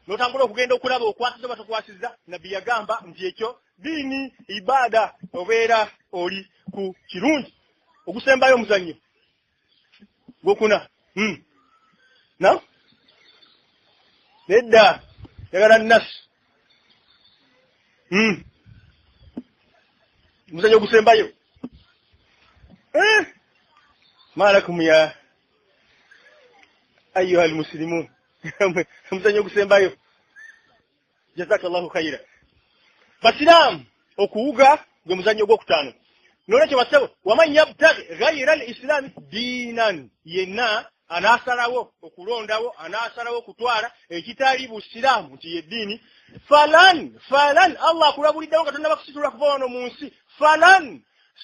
Speaker 1: n'otambula okugenda okulaba okwasiza batakwasiza nabbi yagamba nti ekyo diini ibada obeera oli ku kirungi okusembayo omuzannyo gwokuna na nedda yagala nasi muzannyo ogusembayo malakum ya ayuha almuslimun muzannyo ogusembayo jazakallahu khaira basilamu okuwuga gwe muzannyo gw'okutaano nolwekyo basebo waman yabtaghi ghayra al-islam diinan yenna anasalawo okulondawo anasalawo okutwala ekitali busiraamu nti ye ddiini falan Allah akulabuliddewo nga tonna bakusitula kuva wano mu nsi falan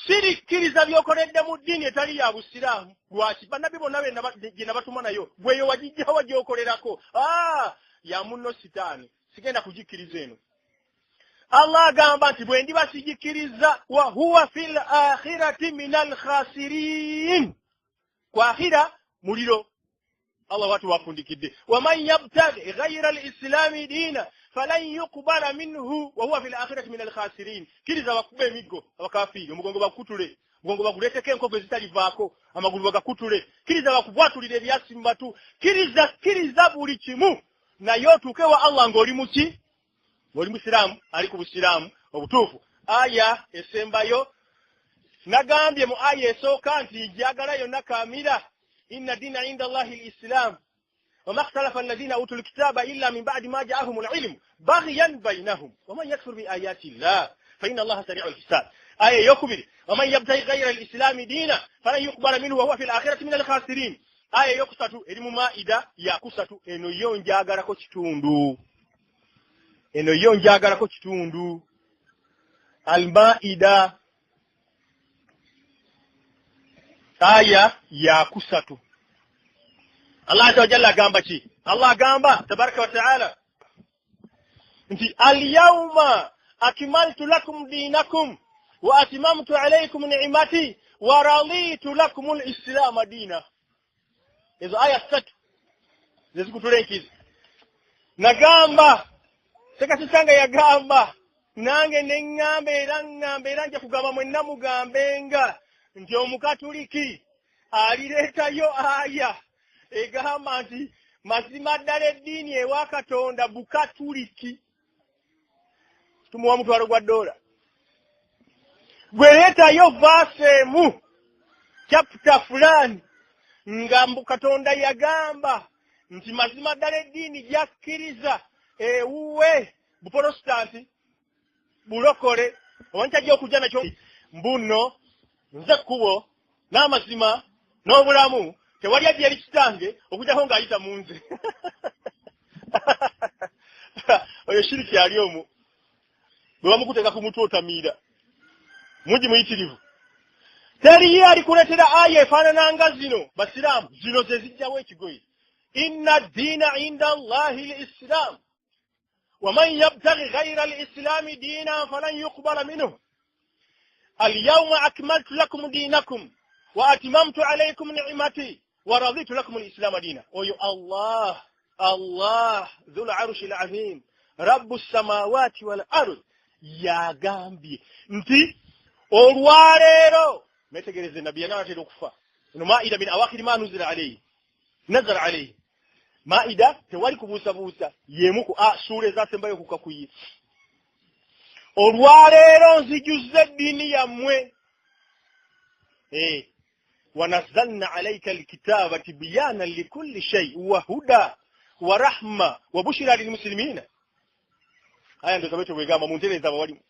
Speaker 1: sirikkiriza byokoledde mu ddiini etali ya busiraamu lwaki bannabbi bonna gye nabatuma nayo gweyo wagijjawa gyokolerako ya munno sitaani sigenda kugikkiriza eno Allah agamba nti bwe ndiba sigikiriza wa huwa fil akhirati minal khasirin kwa akhira muliro Allah watu wafundikidde waman yabtaghi ghayra al-islami dina falan yuqbala minhu wa huwa fil akhirati minal khasirin kiriza bakube emigo abakafiri omugongo bakutule mugongo baguleteke enkoko ezitalivaako amagulu bagakutule kiriza bakubwatulire ebyasimbatu kiriza buli kimu naye otuuke wa Allah ng'oli muki ng'oli musiraamu ali ku busiraamu obutuufu aya esembayo nagambye mu aya esooka nti njagala yonna kaamira inna dina inda Allahi al-islam وما اختلف الذين أوتوا الكتاب إلا من بعد ما جاءهم العلم بغيا بينهم ومن يكفر بآيات الله فإن الله سريع الحساب آية يكبر ومن يبتغي غير الإسلام دينا فلن يقبل منه وهو في الآخرة من الخاسرين آية يكسatu erimu maida yakusatu eno yo njagalako kitundu al-maida aya yakusatu Allah azza wa jalla agamba ki Allah agamba tabaraka wa taala nti al-yawma akmaltu lakum dinakum wa atmamtu alaykum ni'mati wa raditu lakum al-islam diina ezo aya 3 zezikutulenkiza nagamba sekasisanga yagamba nange nengamba era nja kugamba mwenna mugambenga nti omukatuliki alireetayo aya egamba nti mazima ddala eddiini ewa Katonda bukatuliki tumuwa mutwalo gwa dola gwereetayo vaasemu chapter fulani nga Katonda yagamba nti mazima ddala eddiini gyakkiriza ewuwe buprotestanti bulokole owankyajja okujja nakyo mbuno nze kkubo n'amazima n'obulamu tewali ajja eri kitange okujjako ng'ayita mu nze oyo shiriki ali omwo bwe bamukuteeka ku mutwe otamiira mugi muyitirivu teriyo alikuleetera aya efaanananga zino basiraamu zino ze zijjawo ekigoye inna ddiina inda Allahi al-islam waman yabtaghi ghayra al-islami diinan falan yuqbala minhu al-yawma akmaltu lakum diinakum wa atmamtu alaykum ni'mati wa raditu lakum al-islam diina oyo Allah dhul arshi al-azim rabbus samawati wal ard yagambye nti olwaleero metegereze nabbi yanatera okufa eno maida min awakhiri ma nuzila alayhi maida tewali kubuusabuusa yemu ku sura ezasembayo kukakuyi olwaleero nzijuzza eddiini yammwe ونزلنا عليك الكتاب تبيانا لكل شيء وهدى ورحمة وبشرى للمسلمين aya ndo tabeto wegamba muntereza bawali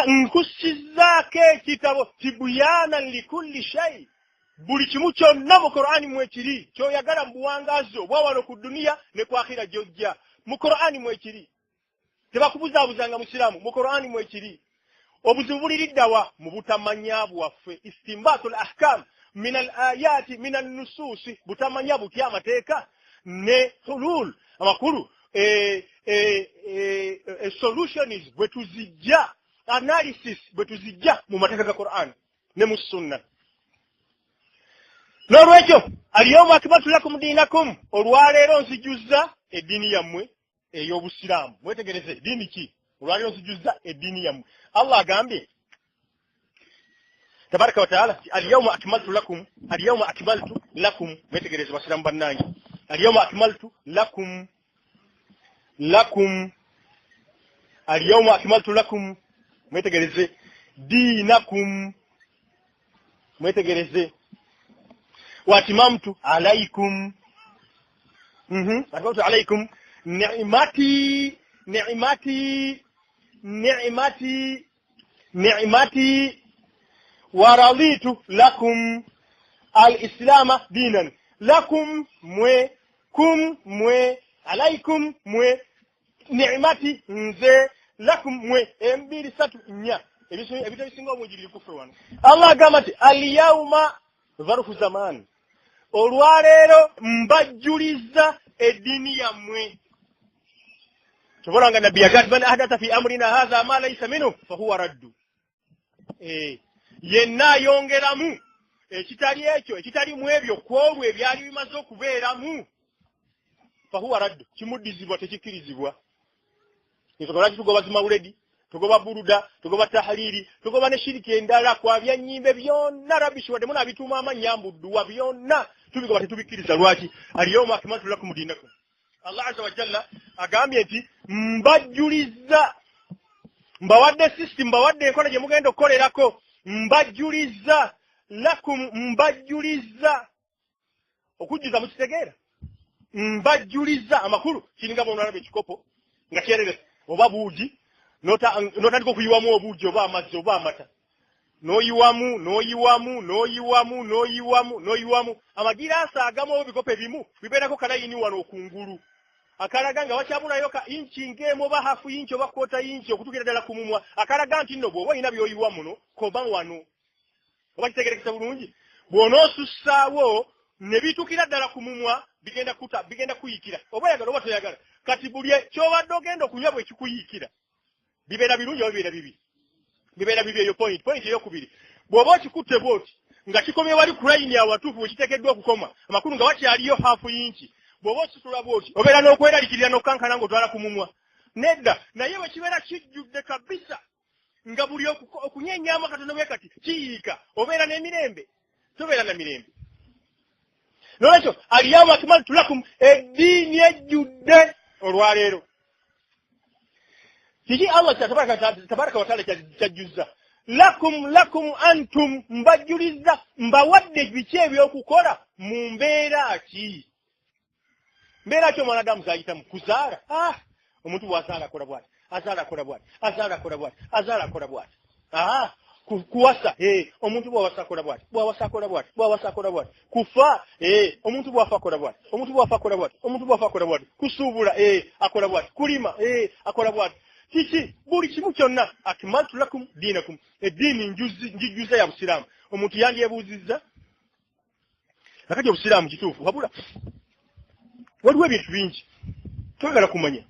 Speaker 1: nkusizaako ekitabo tibuyana likulli shay buli kimu kyonna mu Qur'ani mwekiri kyoyagala mu buwangazi obwa wano ku duniya ne ku akhira jojja mu Qur'ani mwekiri tebakubuzaabuzanga musiraamu mu Qur'ani mwekiri obuzibu buliriddawa mu butamanya bwaffe istimbatul ahkam min al-ayati min an-nususi butamanya butya amateeka ne hulul amakulu solution is bwetuzijja analysis bwetuzijja mu mateeka ga Qur'an ne mu sunna. N'olwekyo al-yawma akmaltu lakum dinakum, olwaleero nzijuzza eddiini yammwe ey'obusiraamu. Mwetegereze ddiini ki? Olwaleero nzijuzza eddiini yammwe. Allah agambye tabaraka wa taala al-yawma akmaltu lakum, mwetegereze basiraamu bannange, al-yawma akmaltu lakum al-yawma akmaltu lakum, mwetegereze dinakum, mwetegereze wa atmamtu alaykum akmaltu alaykum ni'mati wa raditu lakum al-islam dinan. Lakum mwe, kum mwe, alaykum mwe, ni'mati nze, lakum mwe, embiri satu nya ebito bisinga omujiri kufuru wano. Allah agamba ati al-yawma zarfu zaman, olwaleero mbajjuliza eddiini yammwe. Tubolanga nabbi yagati man ahdatha fi amrina hadha ma laysa minhu fa huwa raddu. Yenna yongeramu ekitali ekyo ekitali mu ebyo kwolwe ebyali bimaze okubeeramu fa huwa raddu, kimuddizibwa tekikirizibwa. Nsobola tugoba zimawuledi, tugoba buruda, tugoba tahlili, tugoba ne shiriki endala kwa byanyimbe byonna rabishi wadde muna bituma amanyambudduwa byonna tubigoba tetubikiriza. Lwaki? al-yawma akmaltu lakum dinakum. Allah azza wa jalla agambye nti mbajjuliza, mbawadde system, mbawadde enkola gye mugenda okukolerako, mbajjuliza lakum, mbajjuliza okujjuza mukitegeera, mbajjuliza amakulu kiringa bonalaba ekikopo nga kyerere oba buugi notandika okuyiwamu obuugi oba amazzi oba amata, noyiwamu amagiraasa agamu ebikopo ebimu bibeerako kalayini wano okungulu akalaga nga wakyabulayo ka inchi ng'emu oba hafu inchi oba kwota inchi okutukira ddala ku mumwa, akalaga nti nno bw'oba olina by'oyiwa muno koba wano. Oba kitegerekesa bulungi? Bw'onoosussaawo ne bitukira ddala ku mumwa bigenda kuyikira, oba oyagala oba toyagala. Kati buli ky'obadde ogenda okunywa bwe kikuyikira bibeera birungi oba bibeera bibi? Bibeera bibi. Eyo point ey'okubiri. Bw'oba okikutte bw'oti nga kikomye wali ku layini awatuufu we kiteekeddwa okukoma, amakulu nga wakyaliyo hafu inchi, bw'oba ositula bw'oti obeera n'okweralikirira n'okukankana ng'otwala ku mumwa. Nedda, naye bwe kibeera kijjudde kabisa nga buli okunyenyaamu akatono bwe kati kiyiika, obeera n'emirembe? Tobeera na mirembe. Nolwekyo al-yawma akmaltu lakum, eddiini ejjudde olwaleero. Kiki Allah tabaraka wa taala kyajjuzza? Lakum antum, mbajjuliza, mbawadde biki ebyokukola mu mbeera ki? Mbeera ki omwanadamu zayitamu? Kuzaala. Omuntu bw'azaala akola bw'ati, azaala akola bw'ati, azaala akola bw'ati, azaala akola bw'ati. Kuwasa, omuntu bw'awasa akola bw'ati, bw'awasa akola bw'ati, bw'awasa akola bw'ati. Kufa, omuntu bw'afa akola bw'ati, omuntu bw'afa akola bw'ati, omuntu bw'afa akola bw'ati. Kusuubula, akola bw'ati. Kulima, akola bw'ati. Kiki? Buli kimu kyonna akmaltu lakum dinakum, eddiini njijjuza ya busiraamu. Omuntu yandyebuuzizza nakati obusiraamu kituufu, wabula waliwo ebintu bingi twagala kumanya.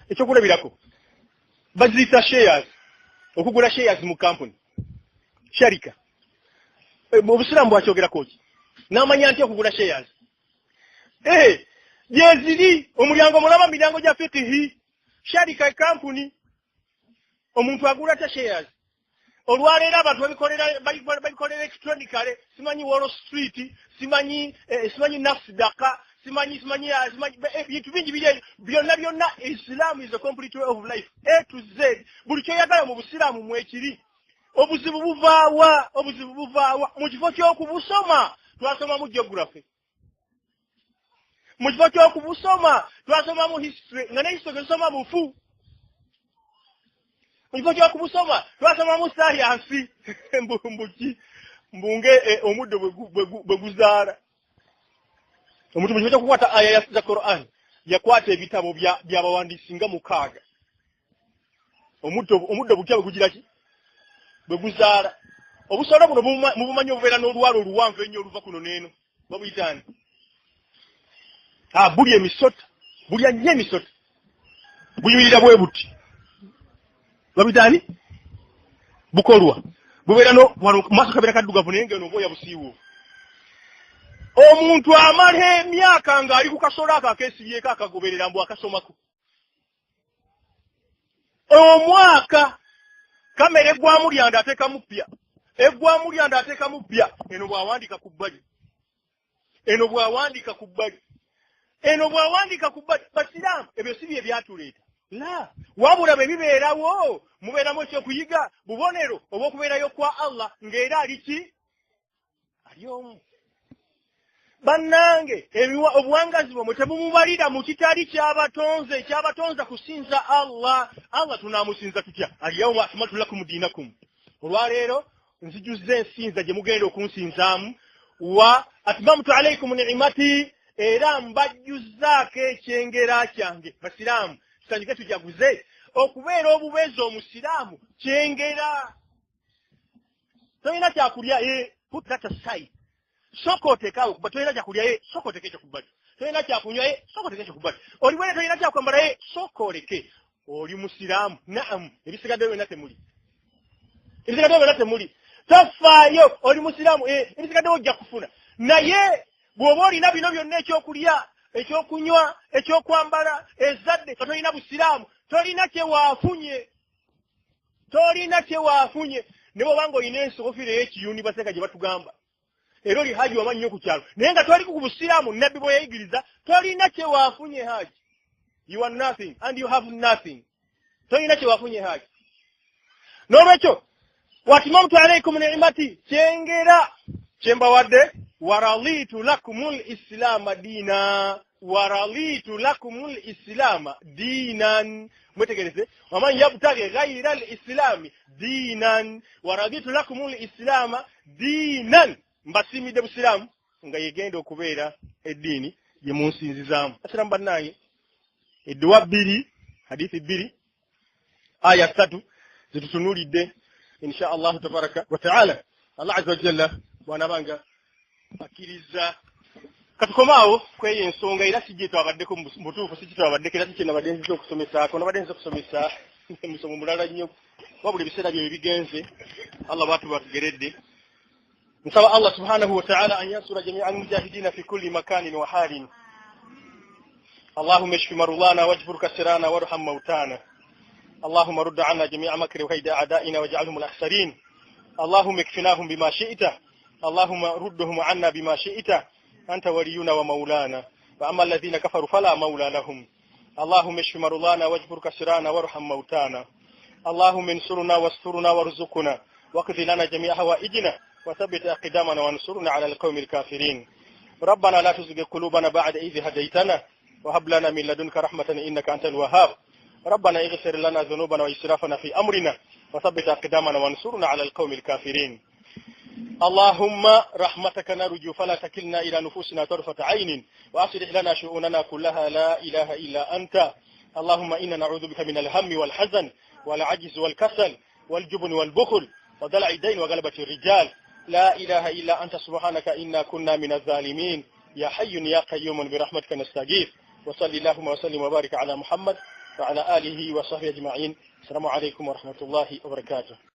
Speaker 1: Ekyokulabirako baziyita shares, okugula shares mu company, sharika. Obusiraamu bwakyogerako ki? N'amanya nti okugula shares gyeziri omulyango mulaba miryango gya fiqhi. Sharika company omuntu agula ta shares. Olwaleero abantu babikolera electronically, simanyi Wall Street, simanyi Nasdaq, simanyi ebintu bingi biri byonna. Islam is a complete way of life, A to Z. Buli kyoyagala mu busiraamu mwekiri. Obuzibu buvaawa mu kifo ky'okubusoma. Twasoma mu geography, mu kifo ky'okubusoma twasoma mu history, nga ne history nsoma bufu. Mu kifo ky'okubusoma twasoma mu science mbunge omuddo bwe guzaala. Omuntu mu kifo ky'okukwata aya za Quran yakwata ebitabo by'abawandiisi nga 6. Omuddo butya bwe gugira ki? Bwe guzaala. Obusolo buno mubumanyi obubeera n'olwalo oluwanvu ennyo oluva kuno n'eno, babuyitaani? Buli emisota, bulya nnyo emisota, buyimirira bwe buti, babuyitaani? Bukolwa. buberano wano maso kabira kadduga bunenge no boya busiwo omuntu amale emyaka nga ali ku kasola akakesibye kakagoberera mbu akasomako omwaka kamere gwamu lyanda ateka mupya egwamu lyanda ateka mupya eno bwawandika ku bbali eno bwawandika ku bbali basiramu ebyo si bye byatuleeta la wabula bwe bibeerawo mubeeramu ekyokuyiga bubonero obw'okubeerayo kwa Allah ng'era aliki ali omu bannange obuwangazi bwomwe tebumubalira mu kitali kyabatonza kusinza Allah tunaamusinza tutya alyawma akmaltu lakum dinakum olwaleero nzijuze ensinza gye mugenda okunsinzaamu wa atmamtu alaykum ni'mati era mbajjuzzaako ekyengera kyange basiraamu kitandike tujaguze okubeera obubeezi omusiraamu kyengera tolina kyakulya put that aside sokotekawo kuba tolina kyakulya sokoteka ekyo kubbali tolina kyakunywa sokoteka ekyo kubbali oliwere tolina kyakwambala sokoleke oli musiraamu naamu ebisigadde byonna temuli tofaayo oli musiraamu ebisigaddewo ojja kufuna naye bw'oba olina bino byonna ekyokulya ekyokunywa ekyokwambala ezadde tolina busiraamu tolina kyewaafunye ne bw'obanga olina ensogofiire ey'ekiyuuni baseka gye batugamba era oli haji wamanyi nnyo ku kyalo naye nga toli ku busiraamu nabbi bwe yayigiriza tolina kyewaafunye haji you are nothing and you have nothing tolina kyewaafunye haji n'olwekyo watimamtu alaykum ni'mati kyengera kyembawadde waralitu lakumul islaama diinan mwetegereze waman yabtaghi ghayra al-islami diinan waraditu lakumul islaama diinan mbasimidde busiraamu nga yegenda okubeera eddiini gye munsinzizaamu basiraamu bannange edduwa 2 hadithi 2 aya 3 zitutunulidde insha Allah tabaraka wa taala Allah azza wa jalla bwanabanga akkiriza katukomaawo kweyo ensonga era sijje twabaddeko mutuufu sijje twabaddeko era sijje nabadde nziza okusomesaako nabadde nziza okusomesa musomo mulala nnyo wabula ebiseera bye bigenze Allah batugeredde نسأل الله سبحانه وتعالى أن ينصر جميع المجاهدين في كل مكان وحال اللهم اشف مرضانا واجبر كسرانا وارحم موتانا اللهم رد عنا جميع مكر وكيد أعدائنا واجعلهم الأخسرين اللهم اكفناهم بما شئت اللهم ردهم عنا بما شئت أنت ولينا ومولانا وأما الذين كفروا فلا مولى لهم اللهم اشف مرضانا واجبر كسرانا وارحم موتانا اللهم انصرنا واسترنا وارزقنا واقض لنا جميع حوائجنا وثبت أقدامنا وانصرنا على القوم الكافرين ربنا لا تزغ قلوبنا بعد إذ هديتنا وهب لنا من لدنك رحمة إنك أنت الوهاب ربنا اغفر لنا ذنوبنا وإسرافنا في أمرنا وثبت أقدامنا وانصرنا على القوم الكافرين اللهم رحمتك نرجو فلا تكلنا إلى نفوسنا طرفة عين وأصلح لنا شؤوننا كلها لا إله إلا أنت اللهم إنا نعوذ بك من الهم والحزن والعجز والكسل والجبن والبخل ودلع الدين وغلبة الرجال لا إله إلا أنت سبحانك إنا كنا من الظالمين يا حي يا قيوم برحمتك نستغيث وصلي اللهم وسلم وبارك على محمد وعلى آله وصحبه أجمعين السلام عليكم ورحمة الله وبركاته